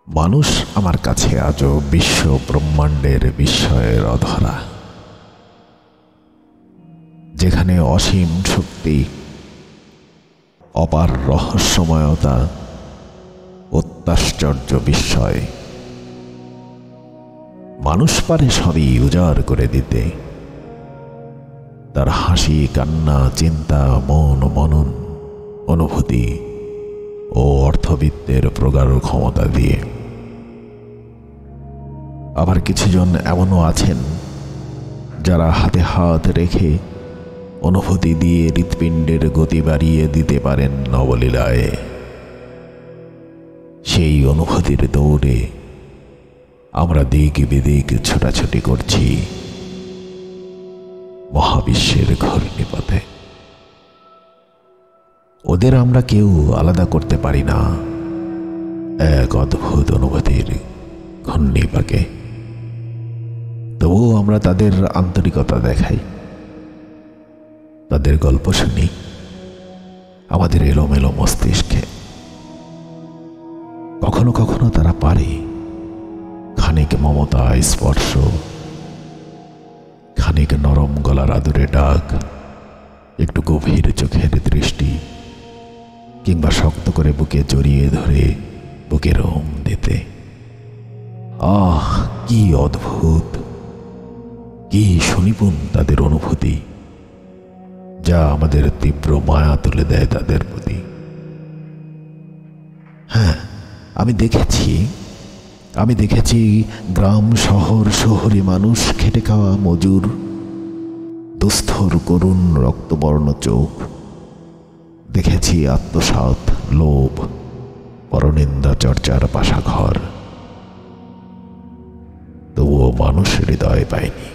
মানুষ আমার কাছে আজও বিশ্ব ব্রহ্মাণ্ডের বিস্ময়ের অধরা, যেখানে অসীম শক্তি, অপার রহস্যময়তা, অত্যাশ্চর্য বিস্ময়। মানুষ পারে সবই উজাড় করে দিতে, তার হাসি, কান্না, চিন্তা, মন, মনন, অনুভূতি ও অর্থবিত্তের প্রগাঢ় ক্ষমতা দিয়ে। আবার কিছুজন এমনও আছেন যারা হাতে হাত রেখে অনুভূতি দিয়ে হৃৎপিণ্ডের গতি বাড়িয়ে দিতে পারেন নবলীলায়। সেই অনুভূতির দৌড়ে আমরা দিক বিদিক ছোটাছুটি করছি মহাবিশ্বের ঘূর্ণিপথে। ওদের আমরা কেউ আলাদা করতে পারি না এক অদ্ভুত অনুভূতির ঘূর্ণিপাকে। তবুও আমরা তাদের আন্তরিকতা দেখাই, তাদের গল্প শুনি আমাদের এলোমেলো মস্তিষ্কে। কখনো কখনো তারা পারে খানিক মমতা স্পর্শ, খানিক নরম গলার আদুরে ডাক, একটু গভীর চোখের দৃষ্টি, কিংবা শক্ত করে বুকে জড়িয়ে ধরে বুকে রোম দিতে। আহ, কি অদ্ভুত, কি সুনিপুণ তাদের অনুভূতি, যা আমাদের তীব্র মায়া তুলে দেয় তাদের প্রতি। হ্যাঁ, আমি দেখেছি গ্রাম শহর, শহরে মানুষ, খেটে খাওয়া মজুর, দুস্থর করুণ রক্তবর্ণ চোখ। দেখেছি আত্মসাৎ, লোভ, পরনিন্দা চর্চার বাসাঘর। তবুও মানুষ হৃদয় পায়নি,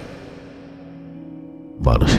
মানুষ